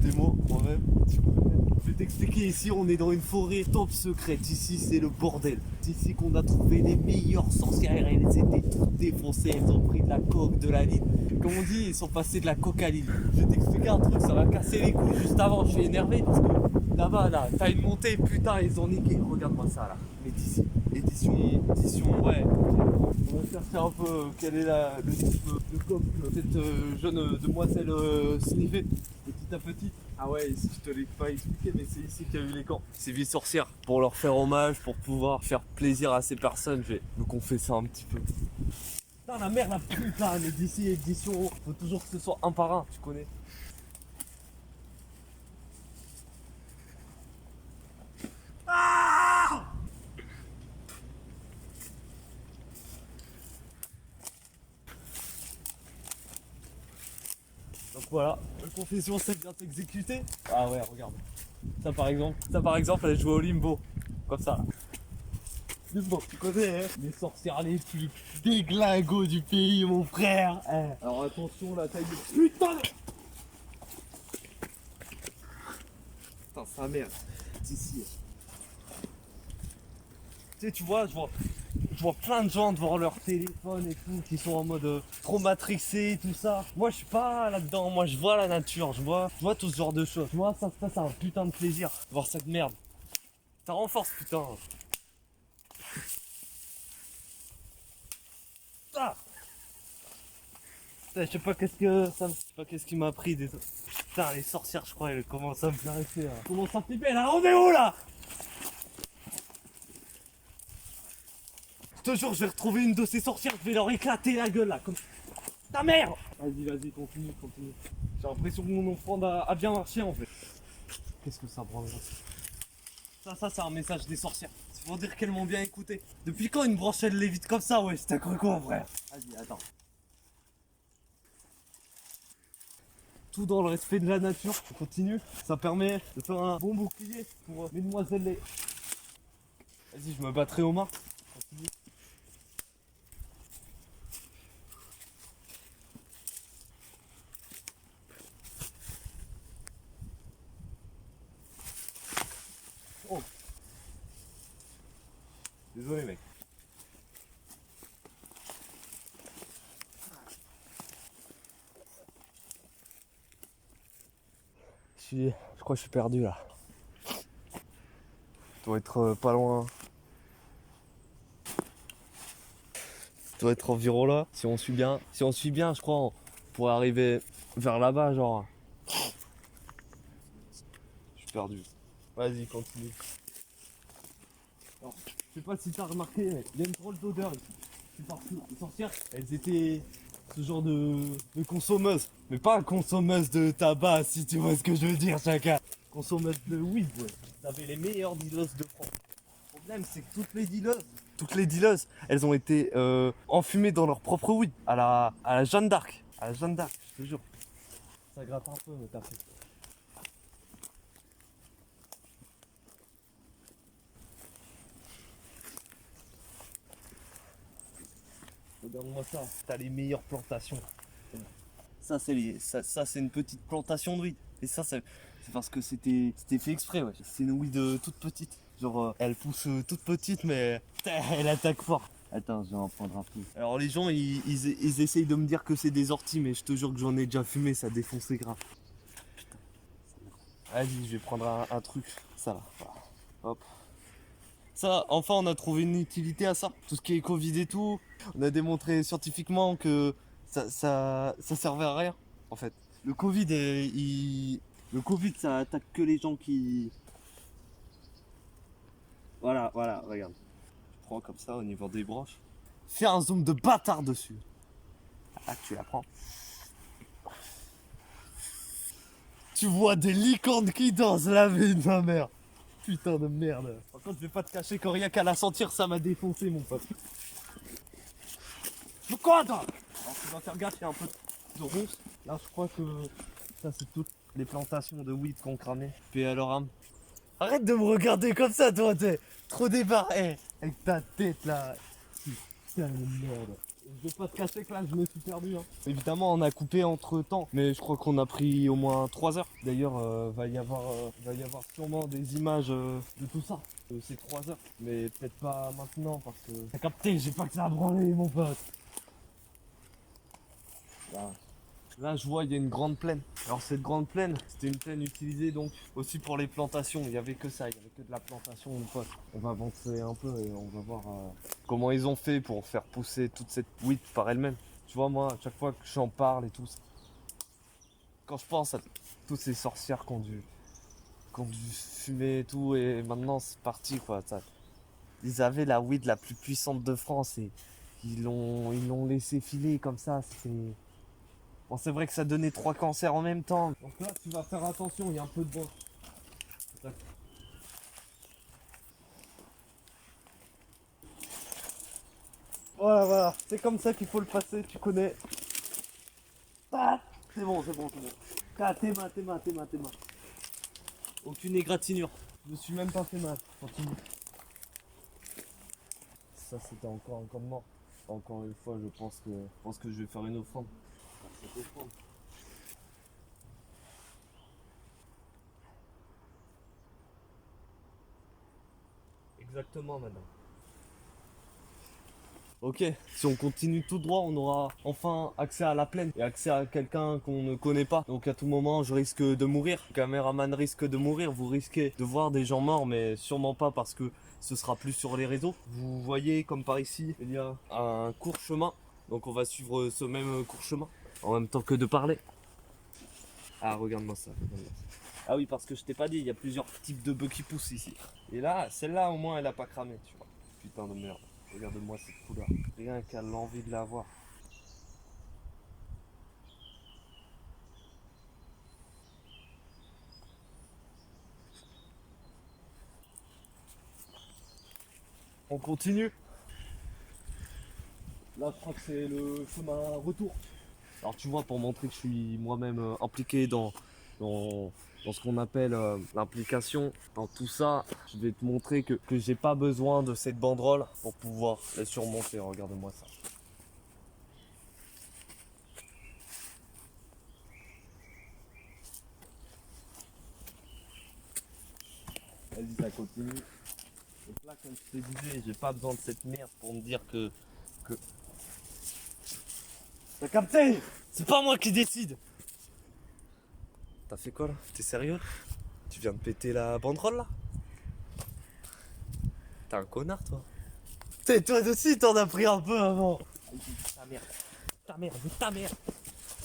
des mots moi-même. Je vais t'expliquer, ici on est dans une forêt top secrète, ici c'est le bordel. C'est ici qu'on a trouvé les meilleures sorcières, elles étaient toutes défoncées, elles ont pris de la coke, de la ligne. Comme on dit, ils sont passés de la coke à l'île. Je vais t'expliquer un truc, ça va casser les couilles juste avant, je suis énervé parce que là-bas, là, t'as une montée, putain, ils ont niqué, regarde-moi ça là. Mais d'ici, édition, ouais. On va chercher un peu quel est le type de coke que cette jeune demoiselle sniffait petit à petit. Ah ouais, ici je te l'ai pas expliqué, mais c'est ici qu'il y a eu les camps. Ces vieilles sorcières, pour leur faire hommage, pour pouvoir faire plaisir à ces personnes, donc on fait ça un petit peu. Putain la merde, la putain, mais d'ici édition, faut toujours que ce soit un par un, tu connais. Ah! Donc voilà, la confession c'est bien exécutée. Ah ouais, regarde. Ça par exemple, elle joue au limbo. Comme ça. Limbo, tu connais, hein, les sorcières les plus déglingos du pays, mon frère. Alors attention, la taille de... Putain! Putain, sa mère. C'est ici. Tu sais, je vois plein de gens devant leur téléphone et tout, qui sont en mode trop matrixés, tout ça. Moi, je suis pas là-dedans. Moi, je vois la nature, je vois tout ce genre de choses. Moi, ça se passe un putain de plaisir, voir cette merde. Ça renforce, putain. Ah! Putain, je sais pas qu'est-ce qui m'a pris des... Putain, les sorcières, je crois, elles commencent à me caresser, là. Comment ça flipper, là? On est où, là? Je te jure, je vais retrouver une de ces sorcières, je vais leur éclater la gueule, là, comme... Ta mère! Vas-y, continue. J'ai l'impression que mon offrande a bien marché, en fait. Qu'est-ce que ça branle, là? Ça, c'est un message des sorcières. C'est pour dire qu'elles m'ont bien écouté. Depuis quand une branche, elle lévite comme ça, ouais? T'as cru quoi, frère? Vas-y, attends. Tout dans le respect de la nature, on continue. Ça permet de faire un bon bouclier pour mesdemoiselles les... Vas-y, je me battrai au mât. Continue. Oh. Désolé, mec. Je crois que je suis perdu là. Je dois être pas loin. Je dois être environ là. Si on suit bien, je crois, on pourrait arriver vers là-bas, genre. Je suis perdu. Vas-y, continue. Alors, je sais pas si t'as remarqué, mais il y a une drôle d'odeur ici. C'est partout. Les sorcières, elles étaient ce genre de consommeuses. Mais pas consommeuses de tabac, si tu vois ce que je veux dire, chacun. Consommeuses de weed, ouais. Vous avez les meilleures dealers de France. Le problème, c'est que toutes les dealers, elles ont été enfumées dans leur propre weed. À la Jeanne d'Arc. À la Jeanne d'Arc, je te jure. Ça gratte un peu, mais t'as fait. Regarde-moi ça. T'as les meilleures plantations. Ça, c'est une petite plantation de weed. Et ça, c'est parce que c'était fait exprès, ouais. C'est une weed toute petite. Genre, elle pousse toute petite, mais elle attaque fort. Attends, je vais en prendre un peu. Alors, les gens, ils essayent de me dire que c'est des orties, mais je te jure que j'en ai déjà fumé, ça défonçait grave. Putain. Vas-y, je vais prendre un truc. Ça, là. Voilà. Hop. Ça, enfin, on a trouvé une utilité à ça. Tout ce qui est Covid et tout, on a démontré scientifiquement que ça servait à rien, en fait. Le Covid, le Covid, ça attaque que les gens qui... Voilà, regarde. Tu prends comme ça au niveau des branches. Fais un zoom de bâtard dessus. Ah, tu la prends. Tu vois des licornes qui dansent, la vie de ma mère. Putain de merde. Par contre, je vais pas te cacher que rien qu'à la sentir, ça m'a défoncé, mon pote. Quoi, toi? Alors, tu vas faire gaffe, il y a un peu de ronce. Là, je crois que ça, c'est toutes les plantations de weed qu'on cramait. Puis à leur âme. Arrête de me regarder comme ça, toi, t'es trop débarré. Avec ta tête, là. Putain de merde. Je vais pas te cacher que là je me suis perdu. Évidemment on a coupé entre temps, mais je crois qu'on a pris au moins 3 heures. D'ailleurs va y avoir sûrement des images de tout ça. Ces 3 heures. Mais peut-être pas maintenant parce que. T'as capté, j'ai pas que ça à branler mon pote. Là je vois il y a une grande plaine. Alors cette grande plaine, c'était une plaine utilisée donc aussi pour les plantations. Il n'y avait que ça, il n'y avait que de la plantation mon pote. On va avancer un peu et on va voir comment ils ont fait pour faire pousser toute cette weed par elle-même. Tu vois moi, à chaque fois que j'en parle et tout, quand je pense à toutes ces sorcières qui ont dû fumer et tout, et maintenant c'est parti quoi. Ils avaient la weed la plus puissante de France et ils l'ont laissé filer comme ça, c'était... Bon, c'est vrai que ça donnait 3 cancers en même temps. Donc là, tu vas faire attention, il y a un peu de bois. Voilà, voilà. C'est comme ça qu'il faut le passer, tu connais. Ah, c'est bon. Ah, tes mains. Aucune égratignure. Je me suis même pas fait mal. Continue. Ça, c'était encore un commandement. Encore une fois, je pense que je vais faire une offrande. Cette offrande. Exactement, madame. Ok, si on continue tout droit, on aura enfin accès à la plaine et accès à quelqu'un qu'on ne connaît pas. Donc à tout moment, je risque de mourir. Le caméraman risque de mourir. Vous risquez de voir des gens morts, mais sûrement pas parce que ce sera plus sur les réseaux. Vous voyez, comme par ici, il y a un court chemin. Donc on va suivre ce même court chemin en même temps que de parler. Ah, regarde-moi ça. Ah oui, parce que je t'ai pas dit, il y a plusieurs types de bœufs qui poussent ici. Et là, celle-là au moins, elle a pas cramé, tu vois. Putain de merde. Regarde-moi cette couleur. Rien qu'à l'envie de la voir. On continue. Là, je crois que c'est le chemin retour. Alors, tu vois, pour montrer que je suis moi-même impliqué dans ce qu'on appelle l'implication, dans tout ça, je vais te montrer que j'ai pas besoin de cette banderole pour pouvoir la surmonter. Regarde-moi ça. Vas-y, ça continue. Donc là, comme je te disais, j'ai pas besoin de cette merde pour me dire que... T'as capté? C'est pas moi qui décide. T'as fait quoi là? T'es sérieux? Tu viens de péter la banderole là? T'es un connard toi. T'es toi aussi t'en as pris un peu avant. Ta mère.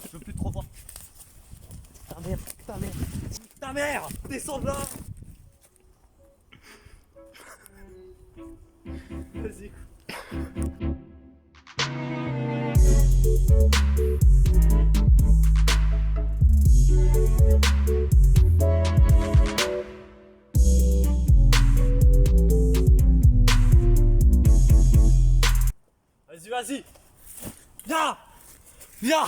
Je veux plus trop voir. Ta mère. Descends de là. Vas-y. Vas-y. Viens.